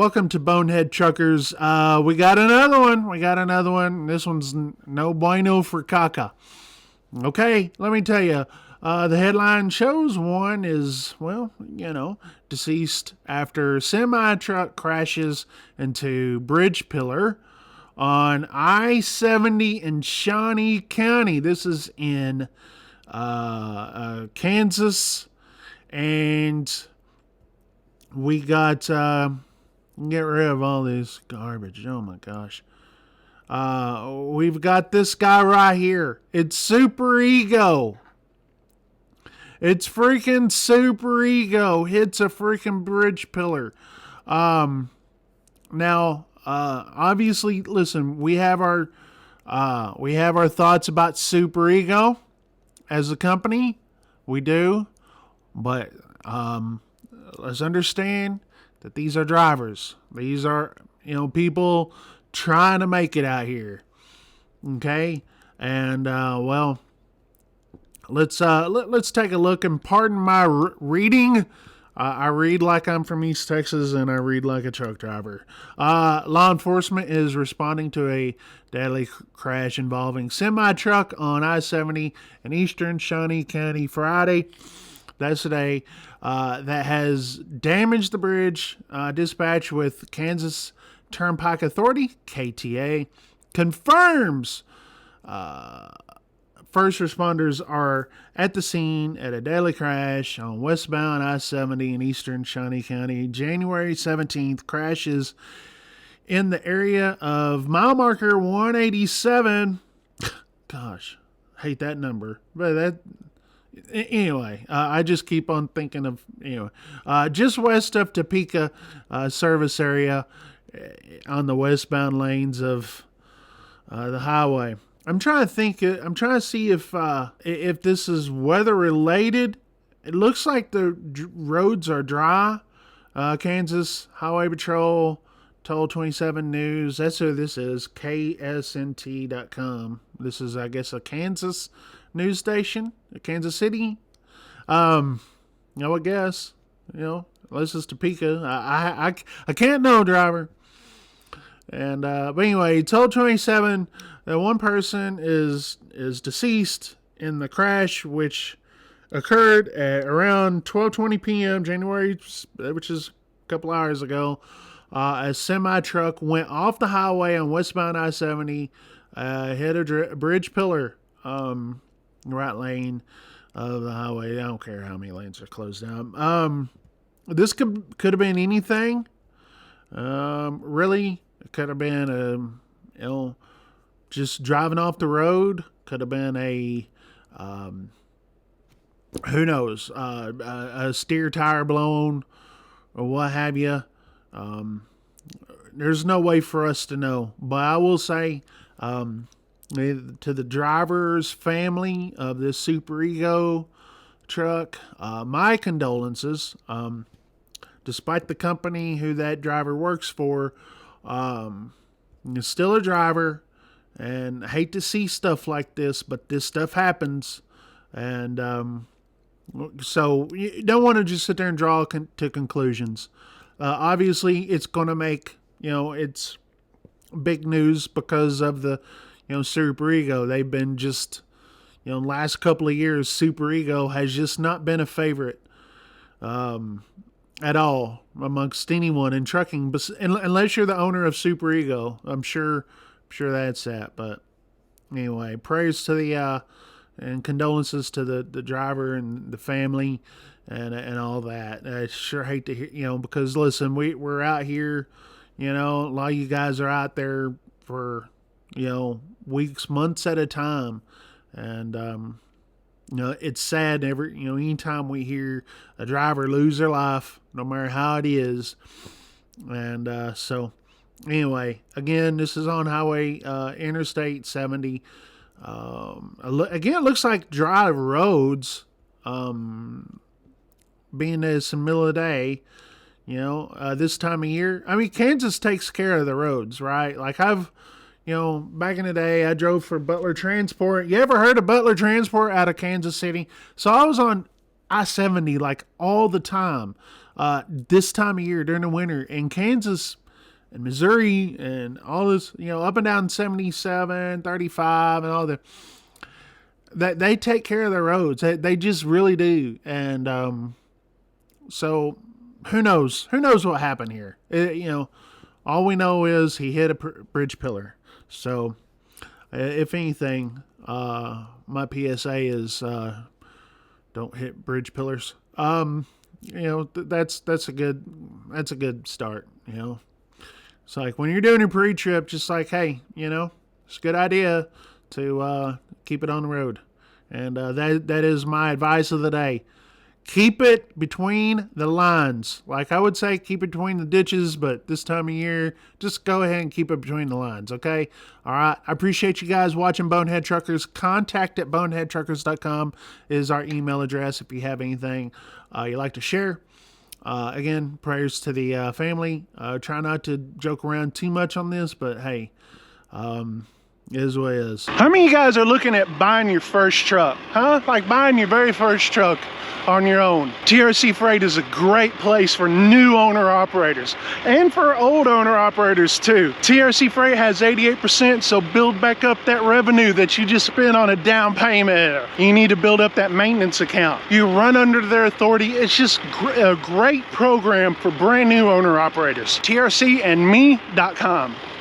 Welcome to Bonehead Truckers. We got another one. This one's no bueno for caca. Okay, let me tell you. The headline shows one is, deceased after semi-truck crashes into bridge pillar on I-70 in Shawnee County. This is in Kansas. And we got... get rid of all this garbage. Oh my gosh. We've got this guy right here. It's Super Ego. It's freaking Super Ego. Hits a freaking bridge pillar. Now, obviously, listen, we have our thoughts about Super Ego as a company. We do. But, let's understand that these are drivers. These are, people trying to make it out here. Okay? And, let's take a look, and pardon my reading. I read like I'm from East Texas, and I read like a truck driver. Law enforcement is responding to a deadly crash involving semi-truck on I-70 in eastern Shawnee County Friday. That's today. That has damaged the bridge. Dispatch with Kansas Turnpike Authority, KTA, confirms first responders are at the scene at a deadly crash on westbound I-70 in eastern Shawnee County. January 17th, crashes in the area of mile marker 187. Gosh, hate that number. But that... Anyway, I just keep on thinking of, just west of Topeka service area on the westbound lanes of the highway. I'm trying to see if this is weather related. It looks like the roads are dry. Kansas Highway Patrol told 27 News. That's who this is, ksnt.com. This is, I guess, a Kansas news station, Kansas City. I guess, this is Topeka. I can't know, driver. And but anyway, he told 27 that one person is deceased in the crash, which occurred at around 12:20 p.m. January, which is a couple hours ago. A semi truck went off the highway on westbound I-70, hit a bridge pillar. Right lane of the highway. I don't care how many lanes are closed down. This could have been anything. Really, it could have been just driving off the road. Could have been a who knows, a steer tire blown or what have you. There's no way for us to know, but I will say, to the driver's family of this Super Ego truck, my condolences. Despite the company who that driver works for, is still a driver, and I hate to see stuff like this, but this stuff happens, and so you don't want to just sit there and draw to conclusions. Obviously, it's going to make it's big news because of the Super Ego. They've been just, last couple of years, Super Ego has just not been a favorite at all amongst anyone in trucking, but unless you're the owner of Super Ego. I'm sure that's that. But anyway, prayers to the and condolences to the driver and the family and all that. I sure hate to hear, because listen, we're out here, a lot of you guys are out there for weeks, months at a time, and it's sad anytime we hear a driver lose their life, no matter how it is. And so anyway, again, this is on highway interstate 70. Again, it looks like dry roads, being it's the middle of the day, this time of year. I mean, Kansas takes care of the roads, right? Like back in the day, I drove for Butler Transport. You ever heard of Butler Transport out of Kansas City? So I was on I-70 like all the time. this time of year during the winter in Kansas and Missouri and all this, up and down 77, 35 and all that they take care of their roads. They just really do. And so who knows? Who knows what happened here? All we know is he hit a bridge pillar. So if anything, my PSA is don't hit bridge pillars. That's a good start. It's like when you're doing a pre-trip, just like, hey, it's a good idea to keep it on the road. And that is my advice of the day. Keep it between the lines. Like I would say, keep it between the ditches, but this time of year, just go ahead and keep it between the lines, okay? All right. I appreciate you guys watching Bonehead Truckers. Contact at boneheadtruckers.com is our email address if you have anything you'd like to share. Again, prayers to the family. Try not to joke around too much on this, but hey, it is what it is. How many of you guys are looking at buying your first truck? Huh? Like buying your very first truck on your own. TRC Freight is a great place for new owner-operators and for old owner-operators too. TRC Freight has 88%, so build back up that revenue that you just spent on a down payment. You need to build up that maintenance account. You run under their authority. It's just a great program for brand new owner-operators. TRCandme.com.